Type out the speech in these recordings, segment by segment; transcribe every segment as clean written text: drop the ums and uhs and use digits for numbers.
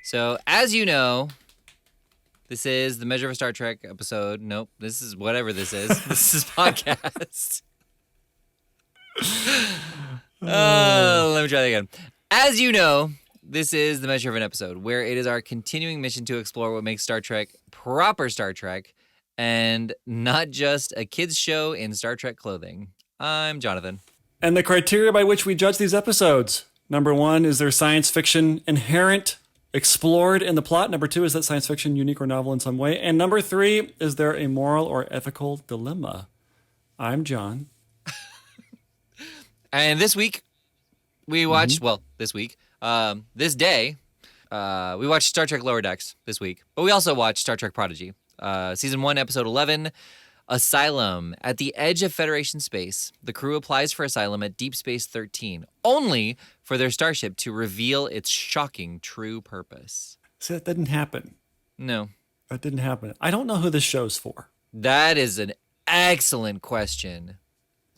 So, as you know, this is the Measure of a Star Trek episode. Nope, this is whatever this is. This is podcast. Let me try that again. As you know, this is the Measure of an Episode, where it is our continuing mission to explore what makes Star Trek proper Star Trek, and not just a kids' show in Star Trek clothing. I'm Jonathan. And the criteria by which we judge these episodes. Number 1, is there science fiction inherent, explored in the plot? Number 2, is that science fiction unique or novel in some way? And number 3, is there a moral or ethical dilemma? I'm John. And this week, we watched, this day, we watched Star Trek Lower Decks this week. But we also watched Star Trek Prodigy. Season 1, Episode 11, Asylum. At the edge of Federation space, the crew applies for asylum at Deep Space 13, only for their starship to reveal its shocking true purpose. See, that didn't happen. No. That didn't happen. I don't know who this show's for. That is an excellent question.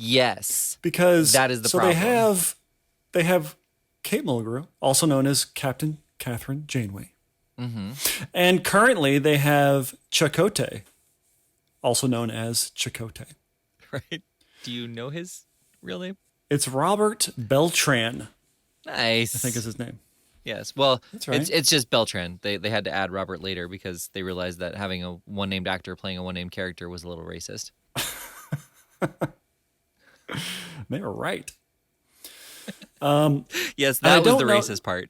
Yes. Because that is the problem. They have Kate Mulgrew, also known as Captain Catherine Janeway. Mm-hmm. And currently they have Chakotay, also known as Chakotay. Right. Do you know his real name? It's Robert Beltran. Nice. I think is his name. Yes. Well, that's right. It's just Beltran. They had to add Robert later because they realized that having a one-named actor playing a one-named character was a little racist. They were right. Yes, that was the racist part.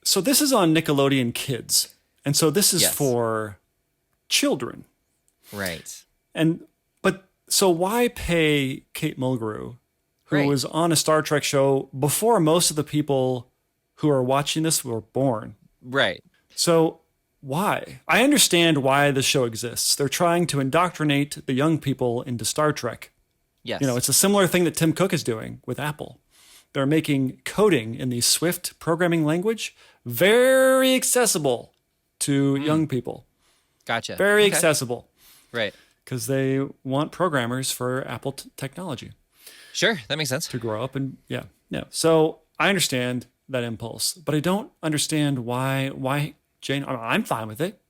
So this is on Nickelodeon Kids. And so this is for children. Right. So why pay Kate Mulgrew, who was on a Star Trek show before most of the people who are watching this were born? Right. So why? I understand why the show exists. They're trying to indoctrinate the young people into Star Trek. Yes. You know, it's a similar thing that Tim Cook is doing with Apple. They're making coding in the Swift programming language very accessible to young people. Gotcha. Very accessible. Right. Because they want programmers for Apple technology. Sure, that makes sense. To grow up and yeah. So I understand that impulse, but I don't understand why Jane. I'm fine with it.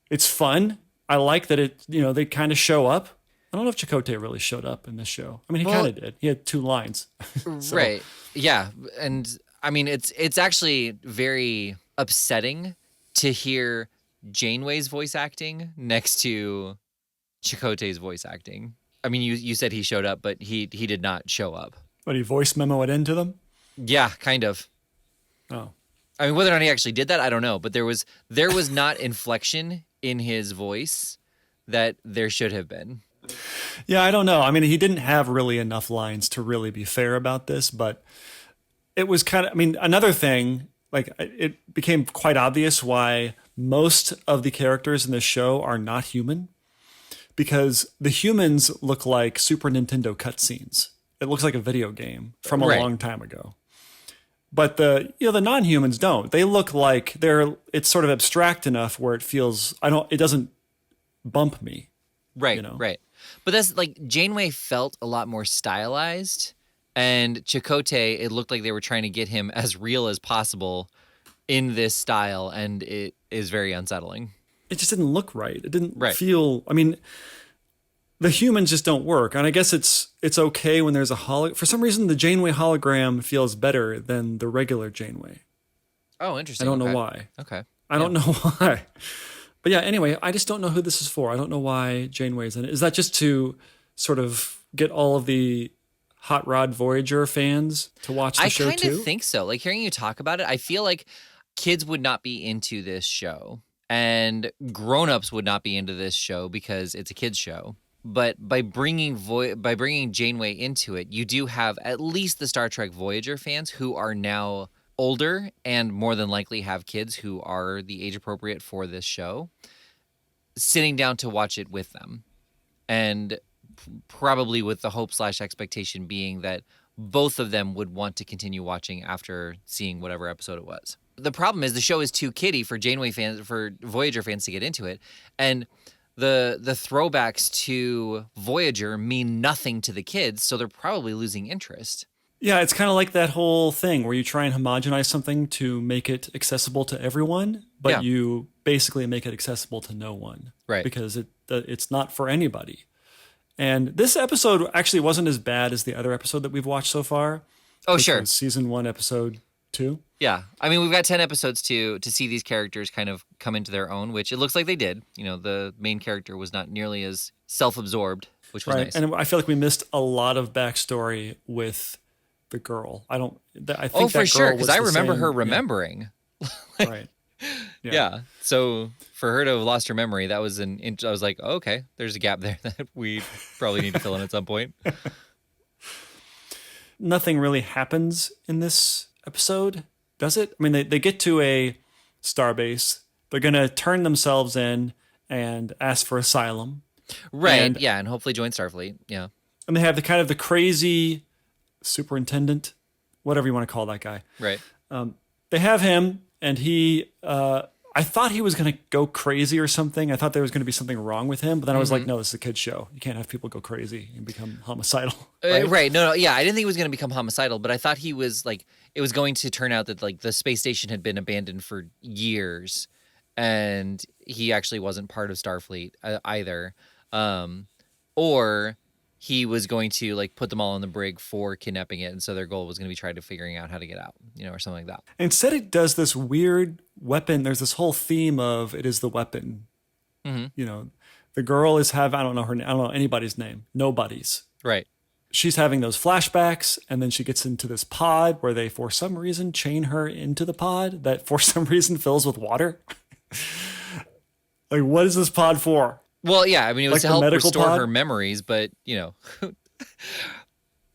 It's fun. I like that they kind of show up. I don't know if Chakotay really showed up in this show. I mean, he kind of did. He had 2 lines. So. Right. Yeah. And I mean, it's actually very upsetting to hear Janeway's voice acting next to Chakotay's voice acting. I mean, you said he showed up, but he did not show up. But he voice memo it into them? Yeah, kind of. Oh. I mean, whether or not he actually did that, I don't know. But there was not inflection in his voice that there should have been. Yeah, I don't know. I mean, he didn't have really enough lines to really be fair about this, but it was kind of, I mean, another thing, like it became quite obvious why most of the characters in this show are not human, because the humans look like Super Nintendo cutscenes. It looks like a video game from a long time ago. But the non-humans don't. They look like it's sort of abstract enough where it doesn't bump me. Right, right. But that's like Janeway felt a lot more stylized, and Chakotay, it looked like they were trying to get him as real as possible in this style, and it is very unsettling. It just didn't look right. It didn't feel. I mean, the humans just don't work, and I guess it's okay when there's a for some reason, the Janeway hologram feels better than the regular Janeway. Oh, interesting. I don't know why. Okay. I don't know why. But yeah, anyway, I just don't know who this is for. I don't know why Janeway's in it. Is that just to sort of get all of the Hot Rod Voyager fans to watch the show too? I kind of think so. Like, hearing you talk about it, I feel like kids would not be into this show, and grown-ups would not be into this show because it's a kids show. But by bringing Janeway into it, you do have at least the Star Trek Voyager fans who are now older and more than likely have kids who are the age appropriate for this show, sitting down to watch it with them. And probably with the hope/expectation being that both of them would want to continue watching after seeing whatever episode it was. The problem is the show is too kiddie for Voyager fans to get into it. And the throwbacks to Voyager mean nothing to the kids, so they're probably losing interest. Yeah, it's kind of like that whole thing where you try and homogenize something to make it accessible to everyone, but Yeah. you basically make it accessible to no one Right. because it's not for anybody. And this episode actually wasn't as bad as the other episode that we've watched so far, Oh, which sure. was season 1, episode 2. Yeah. I mean, we've got 10 episodes to see these characters kind of come into their own, which it looks like they did. You know, the main character was not nearly as self-absorbed, which was Right. nice. And I feel like we missed a lot of backstory with the girl. I think Oh, for that sure, girl because was I the remember same- her yeah, remembering. right. Yeah. So for her to have lost her memory, that was I was like, oh, okay, there's a gap there that we probably need to fill in at some point. Nothing really happens in this episode, does it? I mean, they get to a starbase. They're going to turn themselves in and ask for asylum. Right. And- yeah. And hopefully join Starfleet. Yeah. And they have the kind of the crazy superintendent, whatever you want to call that guy. Right. They have him, and he, I thought he was going to go crazy or something. I thought there was going to be something wrong with him, but then I was like, no, this is a kid's show. You can't have people go crazy and become homicidal. Right. No, yeah. I didn't think he was going to become homicidal, but I thought he was like, it was going to turn out that like the space station had been abandoned for years and he actually wasn't part of Starfleet either. Or he was going to like put them all in the brig for kidnapping it. And so their goal was going to be trying to figuring out how to get out, you know, or something like that. Instead, it does this weird weapon. There's this whole theme of it is the weapon. Mm-hmm. You know, the girl is I don't know anybody's name. Nobody's. Right. She's having those flashbacks, and then she gets into this pod where they, for some reason, chain her into the pod that, for some reason, fills with water. Like, what is this pod for? Well, yeah, I mean, it was Like to the help medical restore pod? her memories, but, you know,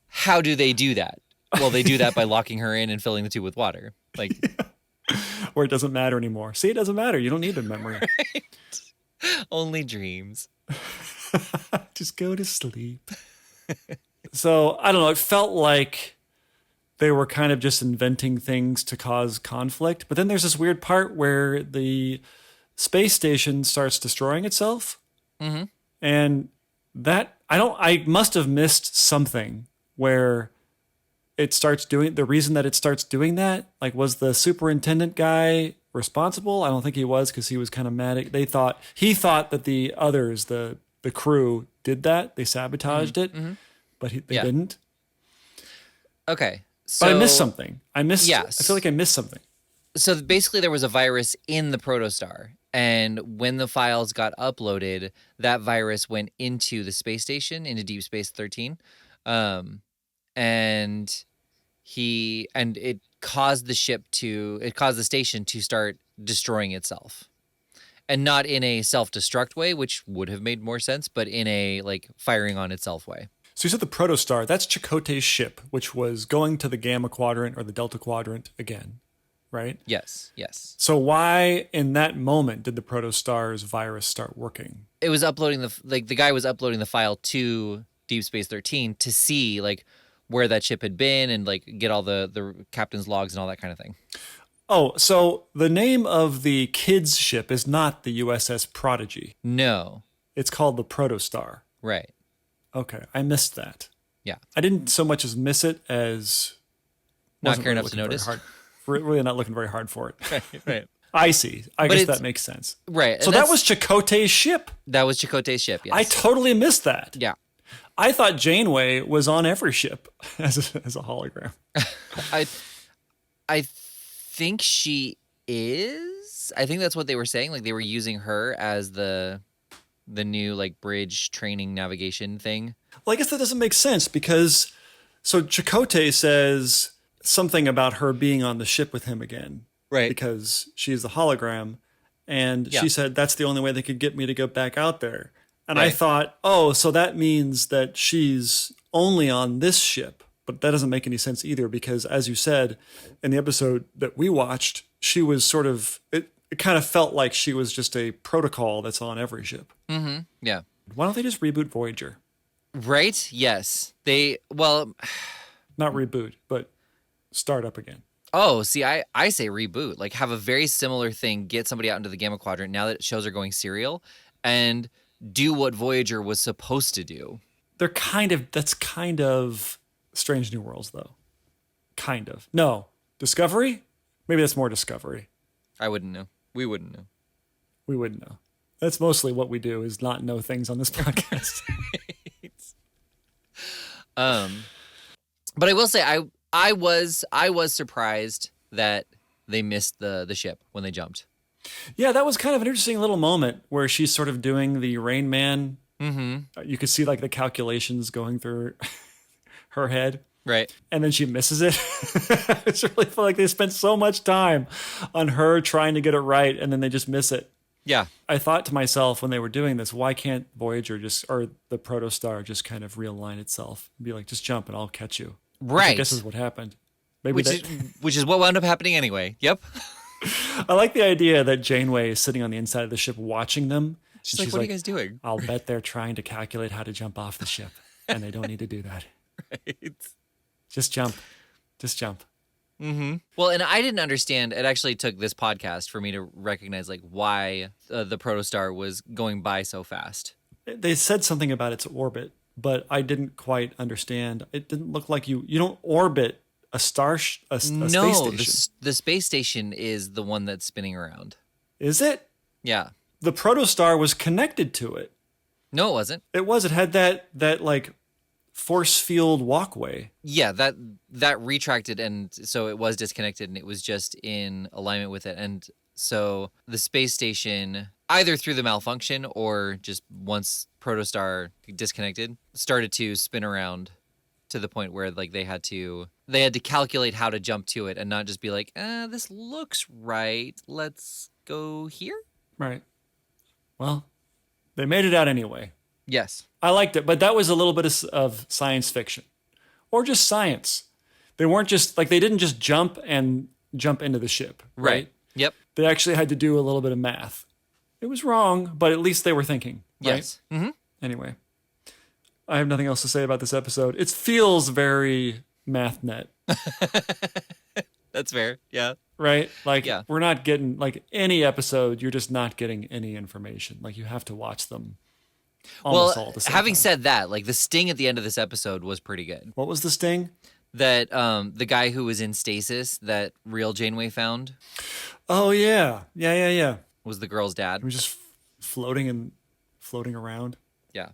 how do they do that? Well, they do that by locking her in and filling the tube with water. Like, Where it doesn't matter anymore. See, it doesn't matter. You don't need the memory. only dreams. Just go to sleep. So, I don't know. It felt like they were kind of just inventing things to cause conflict. But then there's this weird part where the space station starts destroying itself. Mm-hmm. And that, I must have missed something where it starts doing, the reason that it starts doing that, like, was the superintendent guy responsible? I don't think he was, because he was kind of mad at, he thought that the others, the crew did that. They sabotaged it, but they didn't. Okay. So, But I missed something. Yes. I feel like I missed something. So basically there was a virus in the protostar, and when the files got uploaded, that virus went into the space station, into Deep Space 13. And it caused the station to start destroying itself. And not in a self-destruct way, which would have made more sense, but in a like firing on itself way. So you said the protostar, that's Chakotay's ship, which was going to the Gamma Quadrant or the Delta Quadrant again, right? Yes, yes. So why in that moment did the protostar's virus start working? It was uploading the guy was uploading the file to Deep Space 13 to see like where that ship had been and like get all the captain's logs and all that kind of thing. Oh, so the name of the kids' ship is not the USS Prodigy. No. It's called the Protostar. Right. Okay, I missed that. Yeah. I didn't so much as miss it as Not wasn't care really enough to looking very notice. hard- really not looking very hard for it. Right. I see. I But guess it's- that makes sense. Right. So and that was Chakotay's ship. that was Chakotay's ship, yes. I totally missed that. Yeah. I thought Janeway was on every ship as a hologram. I think she is. I think that's what they were saying. Like they were using her as the new like bridge training navigation thing. Well, I guess that doesn't make sense because so Chakotay says something about her being on the ship with him again. Right. Because she's the hologram. And Yeah. she said that's the only way they could get me to go back out there. And I Right. thought, oh, so that means that she's only on this ship. But that doesn't make any sense either because, as you said, in the episode that we watched, she was sort of, it kind of felt like she was just a protocol that's on every ship. Mm-hmm. Yeah. Why don't they just reboot Voyager? Right? Yes. Well, Not reboot, but start up again. oh, see, I say reboot. Like have a very similar thing, get somebody out into the Gamma Quadrant now that shows are going serial, and do what Voyager was supposed to do. That's kind of Strange New Worlds, though. Kind of. No. Discovery? Maybe that's more Discovery. I wouldn't know. We wouldn't know. We wouldn't know. That's mostly what we do, is not know things on this podcast. But I will say I was surprised that they missed the ship when they jumped. Yeah, that was kind of an interesting little moment where she's sort of doing the Rain Man. Mm-hmm. You could see like the calculations going through her head. Right. And then she misses it. It's really feel like they spent so much time on her trying to get it right, and then they just miss it. Yeah. I thought to myself when they were doing this, why can't Voyager or the Protostar just kind of realign itself and be like, just jump and I'll catch you. Right. Which I guess is what happened. Maybe which is what wound up happening anyway. Yep. I like the idea that Janeway is sitting on the inside of the ship watching them. She's like, what are you guys doing? I'll bet they're trying to calculate how to jump off the ship, and they don't need to do that. Right. Just jump. Just jump. Mm-hmm. Well, and I didn't understand. It actually took this podcast for me to recognize like why the Protostar was going by so fast. They said something about its orbit, but I didn't quite understand. It didn't look like you don't orbit a space station. The space station is the one that's spinning around. Is it? Yeah. The Protostar was connected to it. No, it wasn't. It was. It had that like force field walkway. Yeah, that retracted, and so it was disconnected, and it was just in alignment with it. And so the space station, either through the malfunction or just once Protostar disconnected, started to spin around to the point where like they had to calculate how to jump to it and not just be like, this looks right, let's go here. Right. Well, they made it out anyway. Yes. I liked it, but that was a little bit of science fiction or just science. They weren't just like, they didn't just jump into the ship. Right. Yep. They actually had to do a little bit of math. It was wrong, but at least they were thinking. Right? Yes. Mm-hmm. Anyway, I have nothing else to say about this episode. It feels very Mathnet. That's fair. Yeah. Right? Like, yeah. We're not getting, like, any episode, you're just not getting any information. Like, you have to watch them almost all the same having time. said that, like, the sting at the end of this episode was pretty good. What was the sting? That the guy who was in stasis that real Janeway found. Oh, yeah. Yeah. Was the girl's dad. He was just floating around. Yeah.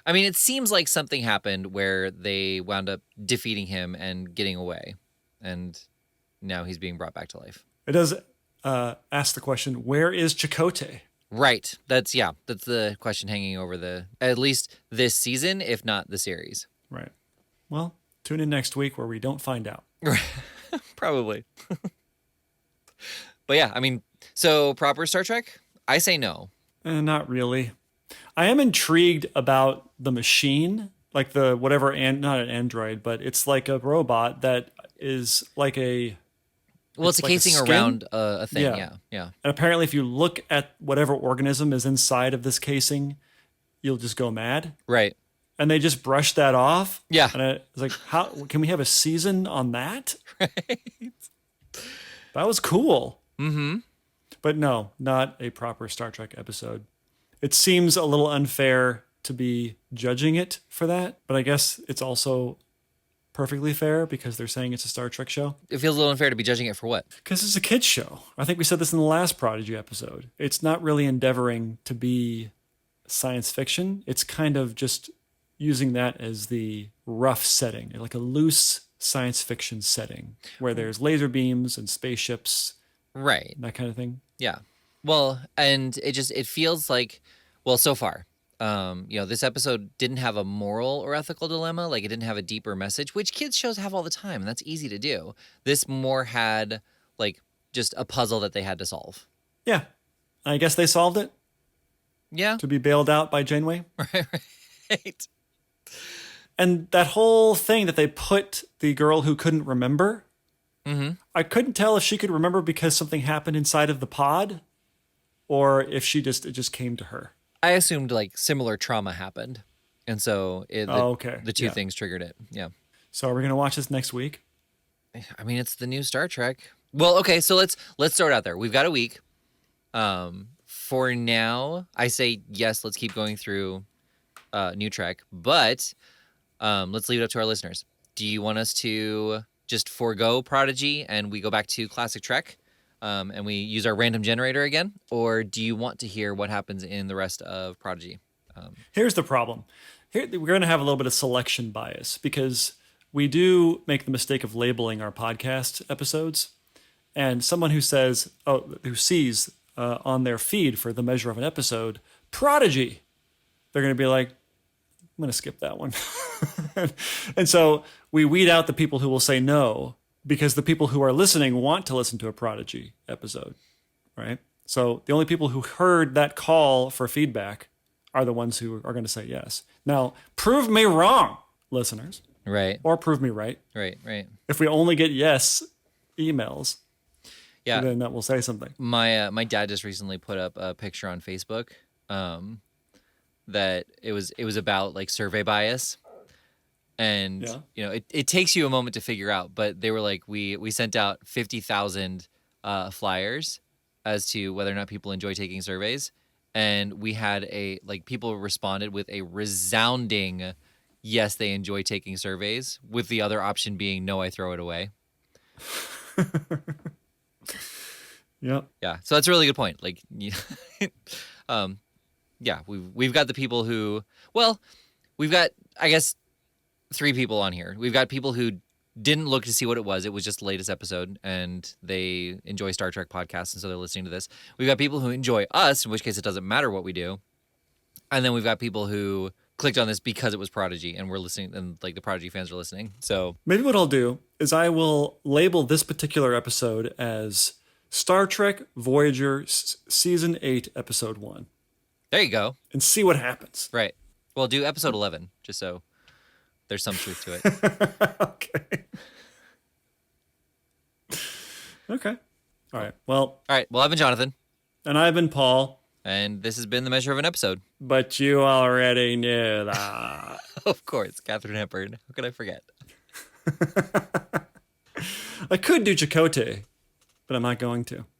I mean, it seems like something happened where they wound up defeating him and getting away. And now he's being brought back to life. It does ask the question, where is Chakotay? Right. That's the question hanging over at least this season, if not the series. Right. Well, tune in next week where we don't find out. Probably. But yeah, I mean, so proper Star Trek? I say no. Not really. I am intrigued about the machine, like the whatever, not an android, but it's like a robot that is like a... Well, it's a like casing around a thing, yeah. And apparently if you look at whatever organism is inside of this casing, you'll just go mad. Right. And they just brush that off. Yeah. And I was like, how can we have a season on that? Right. That was cool. Mm-hmm. But no, not a proper Star Trek episode. It seems a little unfair to be judging it for that, but I guess it's also perfectly fair because they're saying it's a Star Trek show. It feels a little unfair to be judging it for what? Because it's a kid's show. I think we said this in the last Prodigy episode. It's not really endeavoring to be science fiction. It's kind of just using that as the rough setting, like a loose science fiction setting where there's laser beams and spaceships. Right. That kind of thing. Yeah. Well, and it feels like, well, so far, this episode didn't have a moral or ethical dilemma. Like it didn't have a deeper message, which kids shows have all the time. And that's easy to do. This more had like just a puzzle that they had to solve. Yeah. I guess they solved it. Yeah. To be bailed out by Janeway. Right. And that whole thing that they put the girl who couldn't remember, I couldn't tell if she could remember because something happened inside of the pod or if it just came to her. I assumed like similar trauma happened. And so the two things triggered it. Yeah. So are we going to watch this next week? I mean, it's the new Star Trek. Well, okay, so let's start out there. We've got a week. For now, I say yes, let's keep going through new Trek, but let's leave it up to our listeners. Do you want us to just forego Prodigy and we go back to classic Trek, and we use our random generator again? Or do you want to hear what happens in the rest of Prodigy? Here's the problem. Here we're going to have a little bit of selection bias because we do make the mistake of labeling our podcast episodes, and someone who says, who sees on their feed for the measure of an episode, Prodigy, they're going to be like, I'm going to skip that one. And so we weed out the people who will say no because the people who are listening want to listen to a Prodigy episode, right? So the only people who heard that call for feedback are the ones who are going to say yes. Now, prove me wrong, listeners. Right. Or prove me right. Right. If we only get yes emails, Yeah. then that will say something. My dad just recently put up a picture on Facebook that it was about like survey bias. And it takes you a moment to figure out, but they were like, we sent out 50,000 flyers as to whether or not people enjoy taking surveys, and we had people responded with a resounding yes, they enjoy taking surveys, with the other option being no, I throw it away. Yep. Yeah, so that's a really good point. Like, we've got the people who, we've got, I guess, 3 people on here. We've got people who didn't look to see what it was. It was just the latest episode, and they enjoy Star Trek podcasts, and so they're listening to this. We've got people who enjoy us, in which case it doesn't matter what we do. And then we've got people who clicked on this because it was Prodigy, and we're listening, and like the Prodigy fans are listening. So maybe what I'll do is I will label this particular episode as Star Trek Voyager Season 8, Episode 1. There you go. And see what happens. Right. Well, do Episode 11, just so there's some truth to it. Okay. Okay. All right. Well, I've been Jonathan. And I've been Paul. And this has been The Measure of an Episode. But you already knew that. Of course, Katharine Hepburn. How could I forget? I could do Chakotay, but I'm not going to.